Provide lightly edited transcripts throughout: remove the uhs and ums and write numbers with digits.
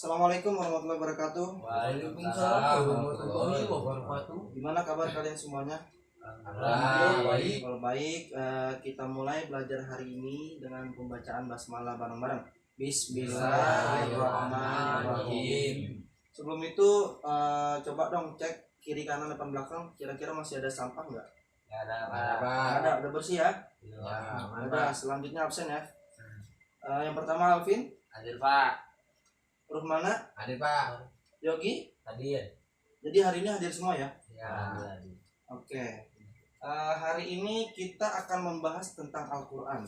Assalamualaikum warahmatullahi wabarakatuh. Waalaikumsalam warahmatullahi wabarakatuh. Gimana kabar kalian semuanya? Alhamdulillah baik. Kalau baik, kita mulai belajar hari ini dengan pembacaan basmalah bareng-bareng. Bismillahirrahmanirrahim. Sebelum itu, coba dong cek kiri kanan depan belakang. Kira-kira masih ada sampah nggak? Ada, udah bersih ya? Udah, selanjutnya absen ya. Yang pertama Alvin. Hadir Pak. Ruhmana. Hadir Pak. Yogi. Hadir. Jadi hari ini hadir semua ya? Ya. Oke. Hari ini kita akan membahas tentang Al-Quran.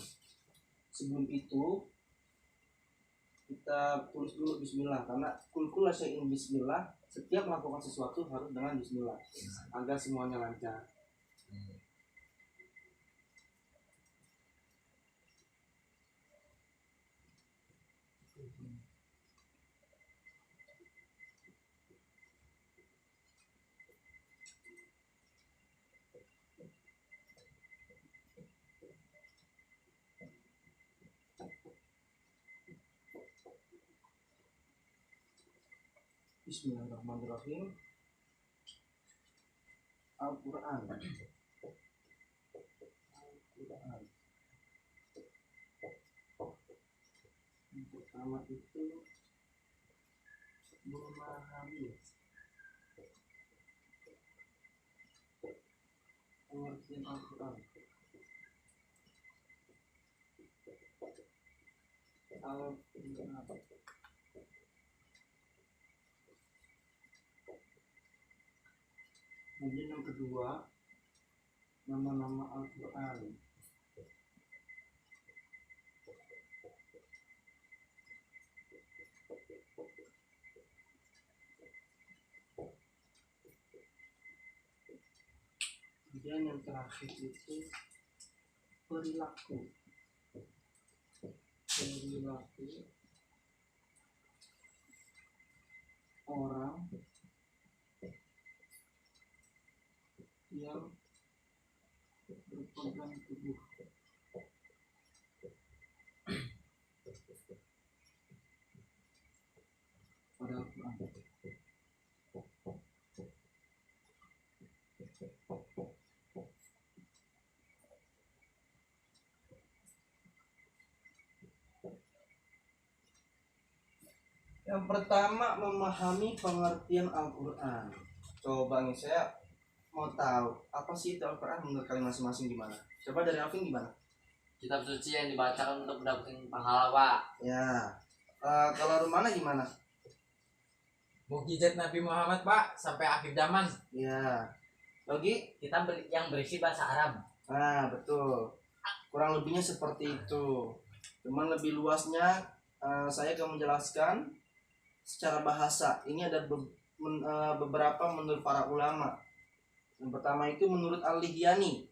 Sebelum itu kita tulis dulu Bismillah, karena kulkul syai'in Bismillah. Setiap melakukan sesuatu harus dengan Bismillah agar semuanya lancar. Bismillahirrahmanirrahim. Al-Quran. Yang pertama itu memahami pengertian Al-Quran. Kemudian yang kedua, nama-nama Al-Quran. Kemudian yang terakhir itu perilaku orang yang berpegang teguh pada Al-Quran. Yang pertama, memahami pengertian Al-Quran. Coba nih, saya mau tahu apa sih itu Al-Quran menurut kalian masing-masing gimana? Coba dari Alvin gimana? Kitab suci yang dibacakan untuk mendapatkan pahala Pak. Ya, kalau Rumana gimana? Mukjizat Nabi Muhammad Pak sampai akhir zaman. Ya, Logi? Kita yang berisi bahasa Arab. Nah, betul. Kurang lebihnya seperti itu. Cuman lebih luasnya saya akan menjelaskan secara bahasa. Ini ada beberapa menurut para ulama. Yang pertama itu menurut Al-Lihyani.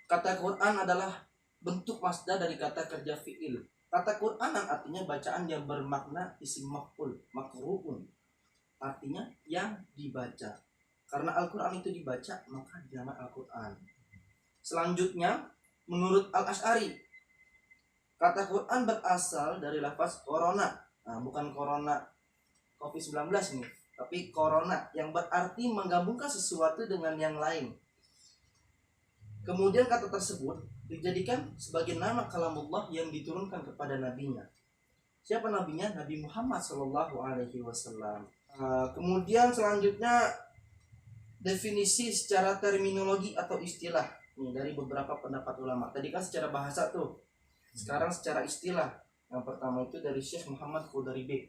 Kata Quran adalah bentuk masdar dari kata kerja fi'il. Kata Qur'anan artinya bacaan yang bermakna isim maf'ul, makru'un. Artinya yang dibaca. Karena Al-Quran itu dibaca, maka dinamakan Al-Quran. Selanjutnya, menurut Al-Asy'ari, kata Quran berasal dari lafaz corona. Nah, bukan corona COVID-19 nih, tapi corona yang berarti menggabungkan sesuatu dengan yang lain. Kemudian kata tersebut dijadikan sebagai nama kalamullah yang diturunkan kepada nabinya. Siapa nabinya? Nabi Muhammad SAW. Kemudian selanjutnya definisi secara terminologi atau istilah nih, dari beberapa pendapat ulama. Tadi kan secara bahasa tuh, sekarang secara istilah. Yang pertama itu dari Syekh Muhammad Qudari Bek.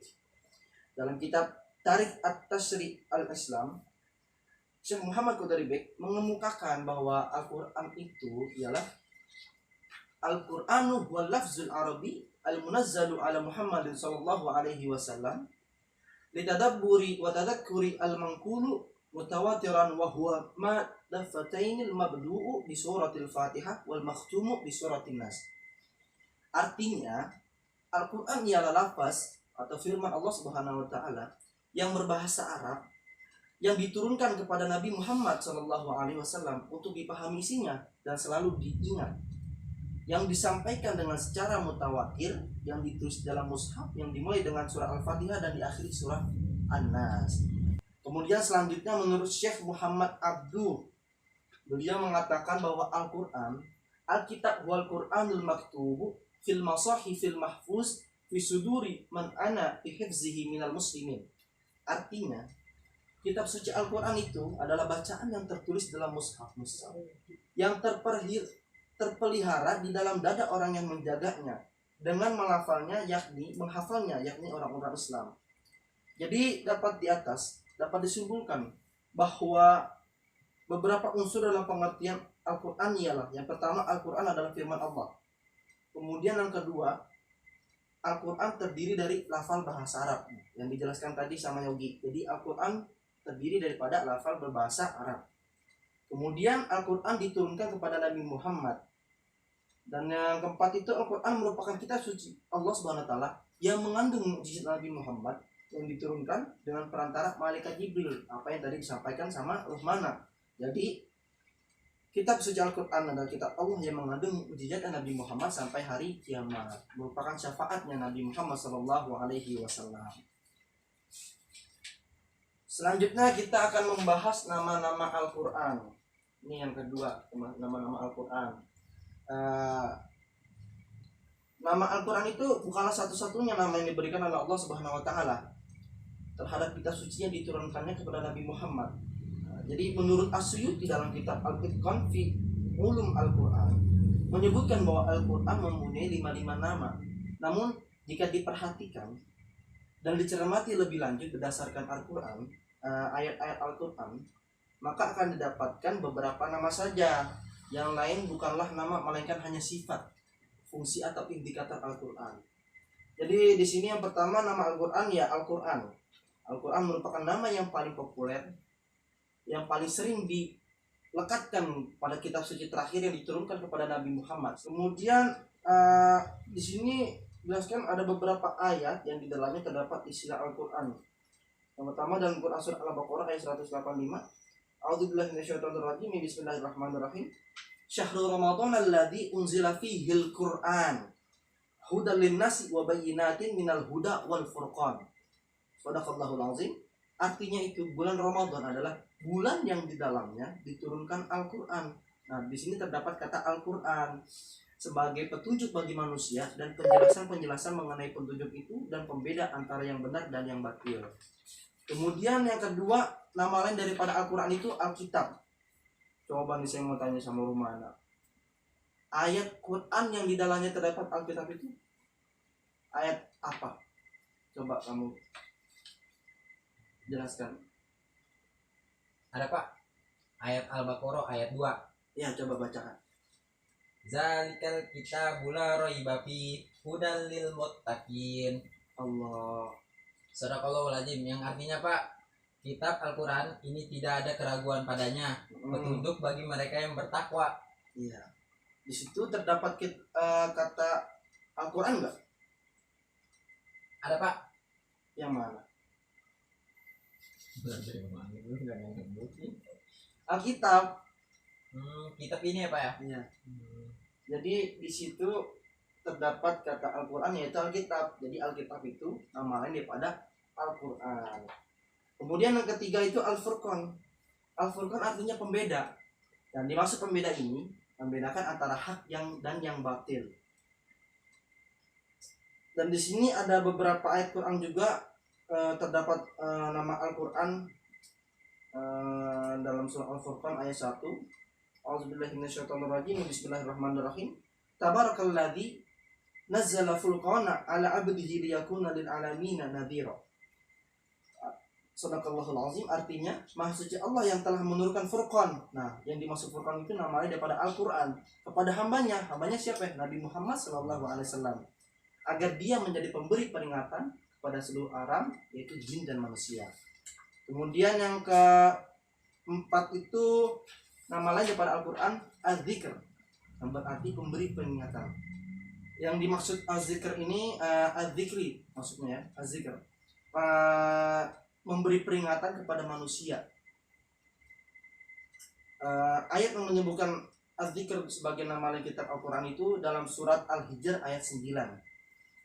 Dalam kitab Tarikh At-Tashri' Al-Islam, Syekh Muhammad Qudari Bek mengemukakan bahwa Al-Quran itu ialah Al-Quranu huwa lafzul arabi al-munazzalu ala Muhammadin sallallahu alaihi wasallam litadabburi wa tadhakkuri al-manqulu mutawatiran wa huwa ma dafatainil mabdu'u bi suratil Fatihah wal makhtumu bi suratin Nas. Artinya, Al-Quran ialah lafaz atau firman Allah Subhanahu wa taala yang berbahasa Arab yang diturunkan kepada Nabi Muhammad SAW untuk dipahami isinya dan selalu diingat. yang disampaikan dengan secara mutawatir, yang ditulis dalam mushaf, yang dimulai dengan surah Al-Fatihah dan diakhiri surah An-Nas. Kemudian selanjutnya menurut Syekh Muhammad Abduh, beliau mengatakan bahwa Al-Quran, Alkitab wal Quranul Maktubu fil masahifil mahfuz fi suduri man ana bihifzihi minal muslimin. Artinya, kitab suci Al-Quran itu adalah bacaan yang tertulis dalam mushaf yang terpelihara di dalam dada orang yang menjaganya dengan menghafalnya yakni orang-orang Islam. Jadi dapat disimpulkan bahwa beberapa unsur dalam pengertian Al-Quran ialah, yang pertama, Al-Quran adalah firman Allah. Kemudian yang kedua, Al-Quran terdiri dari lafal bahasa Arab yang dijelaskan tadi sama Yogi. Jadi Al-Quran terdiri daripada lafal berbahasa Arab. Kemudian Al-Quran diturunkan kepada Nabi Muhammad. Dan yang keempat itu, Al-Quran merupakan kitab suci Allah SWT yang mengandung mukjizat Nabi Muhammad yang diturunkan dengan perantara malaikat Jibril, apa yang tadi disampaikan sama Ruhmana. Jadi kitab suci Al-Quran adalah kitab Allah yang mengandung mukjizat Nabi Muhammad sampai hari kiamat, merupakan syafaatnya Nabi Muhammad SAW. Selanjutnya kita akan membahas nama-nama Al-Quran. Ini yang kedua, nama-nama Al-Quran. Nama Al-Quran itu bukanlah satu-satunya nama yang diberikan oleh Allah Subhanahu Wa Taala terhadap kitab suci yang diturunkannya kepada Nabi Muhammad. Jadi menurut As-Suyuti dalam kitab Al-Itqan fi Ulum Al-Quran menyebutkan bahwa Al-Quran mempunyai 55 nama. Namun jika diperhatikan dan dicermati lebih lanjut berdasarkan Al-Quran, ayat-ayat Al-Quran, maka akan didapatkan beberapa nama saja. Yang lain bukanlah nama, melainkan hanya sifat, fungsi atau indikator Al-Quran. Jadi di sini yang pertama, nama Al-Quran ya Al-Quran. Al-Quran merupakan nama yang paling populer, yang paling sering dilekatkan pada kitab suci terakhir yang diturunkan kepada Nabi Muhammad. Kemudian di sini jelaskan ada beberapa ayat yang di dalamnya terdapat istilah Al-Quran. Yang pertama dalam Quran surah Al-Baqarah ayat 185. A'udzubillahi minasyaitonirrajim. Bismillahirrahmanirrahim. Syahrul Ramadan alladzi unzila fihil Qur'an hudal linnasi wa bayyinatin minal huda wal furqan. Shadaqallahul azim. Artinya itu bulan Ramadan adalah bulan yang di dalamnya diturunkan Al-Quran. Nah, di sini terdapat kata Al-Quran sebagai petunjuk bagi manusia dan penjelasan-penjelasan mengenai petunjuk itu dan pembeda antara yang benar dan yang batil. Kemudian yang kedua, nama lain daripada Al-Quran itu Alkitab. Coba nih saya mau tanya sama Rumana. Ayat Quran yang di dalamnya terdapat Alkitab itu ayat apa? Coba kamu jelaskan. Ada Pak, ayat Al-Baqarah ayat 2. Ya, coba bacakan. Zalikal kitabul la raiba fi hudal lil muttaqin. Allah. Shadaqallahul azim, yang artinya Pak, kitab Al-Quran ini tidak ada keraguan padanya, petunjuk bagi mereka yang bertakwa. Iya. Di situ terdapat kata Al-Quran enggak? Ada Pak. Yang mana? Alkitab. Kitab ini ya Pak ya? Iya. Jadi di situ terdapat kata Al-Quran yaitu Alkitab. Jadi Alkitab itu nama lain daripada Al-Quran. Kemudian yang ketiga itu Al-Furqan. Al-Furqan artinya pembeda. Dan dimaksud pembeda ini membedakan antara hak dan yang batil. Dan di sini ada beberapa ayat Quran juga terdapat nama Al-Quran dalam surah Al-Furqan ayat 1. A'udzubillahi minasyaitonirrajim. Bismillahirrahmanirrahim. Tabarakalladzi nazzala furqana ala 'abdihi liyakuna lil 'alamina nadhira. Shadaqallahul azim, artinya Maha Suci Allah yang telah menurunkan Furqan. Nah, yang dimaksud Furqan itu namanya daripada Al-Quran kepada hambanya. Hambanya siapa? Nabi Muhammad SAW. Agar dia menjadi pemberi peringatan kepada seluruh alam, yaitu jin dan manusia. Kemudian yang keempat itu nama lain daripada Al-Quran Az-Zikr, yang berarti pemberi peringatan. Yang dimaksud Az-Zikr ini Az-Zikri maksudnya ya, Az-Zikr, memberi peringatan kepada manusia. Ayat yang menyebutkan Az-Zikr sebagai nama lain kitab Al-Quran itu dalam surat Al-Hijr ayat 9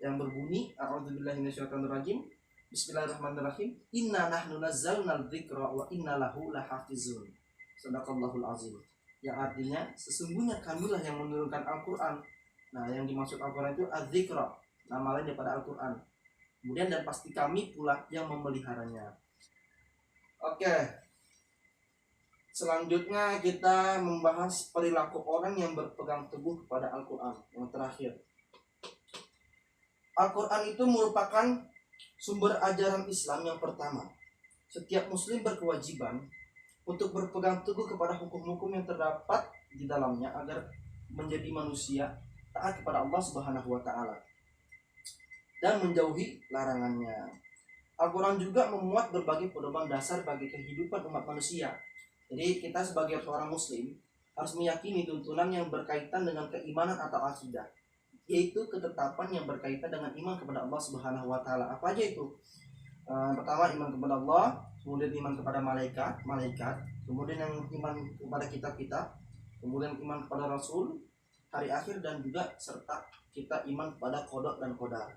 yang berbunyi a'udzubillahi minasyaitonirrajim bismillahirrahmanirrahim inna nahnu nazzalnal dzikra wa inna lahu lahafizun sadaqallahul azim, yang artinya sesungguhnya kamilah yang menurunkan Al-Quran. Nah, yang dimaksud Al-Quran itu Az-Zikra, nama lain daripada Al-Quran. Kemudian dan pasti kami pula yang memeliharanya. Oke, selanjutnya kita membahas perilaku orang yang berpegang teguh kepada Al-Quran. Yang terakhir, Al-Quran itu merupakan sumber ajaran Islam yang pertama. Setiap muslim berkewajiban untuk berpegang teguh kepada hukum-hukum yang terdapat di dalamnya agar menjadi manusia taat kepada Allah Subhanahu wa taala dan menjauhi larangannya. Al-Quran juga memuat berbagai pedoman dasar bagi kehidupan umat manusia. Jadi kita sebagai seorang muslim harus meyakini tuntunan yang berkaitan dengan keimanan atau akidah, yaitu ketetapan yang berkaitan dengan iman kepada Allah Subhanahu wa taala. Apa aja itu? Pertama, iman kepada Allah, kemudian iman kepada malaikat, kemudian yang iman kepada kitab-kitab, kemudian iman kepada Rasul, hari akhir, dan juga serta kita iman kepada qada dan qadar.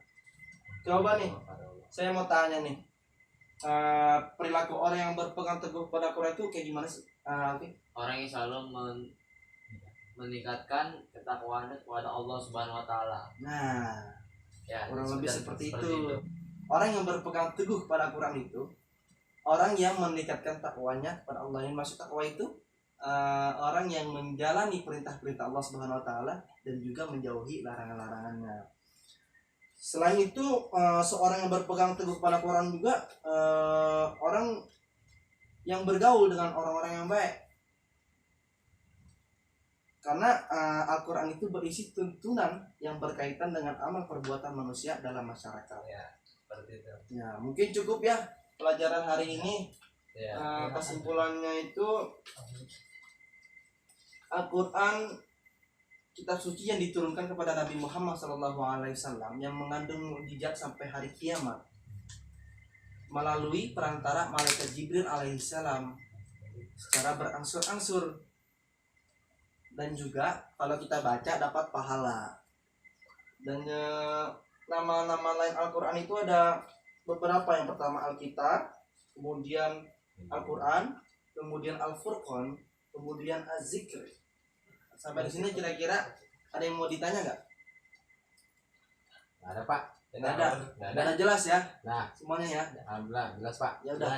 Coba nih, saya mau tanya nih, perilaku orang yang berpegang teguh pada Quran itu kayak gimana sih? Orang yang selalu meningkatkan ketakwaan kepada Allah Subhanahu wa taala. Nah, Ya, kurang lebih seperti itu. itu. Orang yang berpegang teguh pada Quran itu orang yang meningkatkan takwanya kepada Allah. Yang maksud takwa itu orang yang menjalani perintah-perintah Allah Subhanahu wa taala dan juga menjauhi larangan-larangannya. Selain itu, seorang yang berpegang teguh pada Quran juga orang yang bergaul dengan orang-orang yang baik. Karena Al-Quran itu berisi tuntunan yang berkaitan dengan amal perbuatan manusia dalam masyarakat. Ya, seperti itu. Ya, mungkin cukup ya pelajaran hari ini. Ya. Kesimpulannya itu Al-Quran kitab suci yang diturunkan kepada Nabi Muhammad SAW yang mengandung mukjizat sampai hari kiamat melalui perantara malaikat Jibril alaihissalam secara berangsur-angsur, dan juga kalau kita baca dapat pahala. Dan nama-nama lain Al-Quran itu ada beberapa. Yang pertama Alkitab, kemudian Al-Quran, kemudian Al-Furqan, kemudian Az-Zikr. Sampai di sini kira-kira ada yang mau ditanya nggak? Nggak ada, Pak. Nggak ada jelas ya Nah, semuanya ya. alhamdulillah jelas, Pak. Ya udah.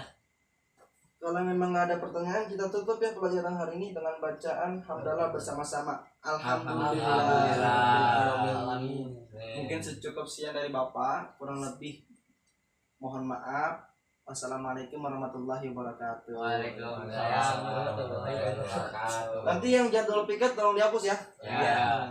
Kalau memang nggak ada pertanyaan, kita tutup ya pelajaran hari ini dengan bacaan hamdalah bersama-sama. Alhamdulillah. Mungkin secukupnya dari Bapak, kurang lebih mohon maaf. Wassalamualaikum warahmatullahi wabarakatuh. Waalaikumsalam warahmatullahi wabarakatuh. Nanti yang jadwal piket tolong dihapus ya. Ya.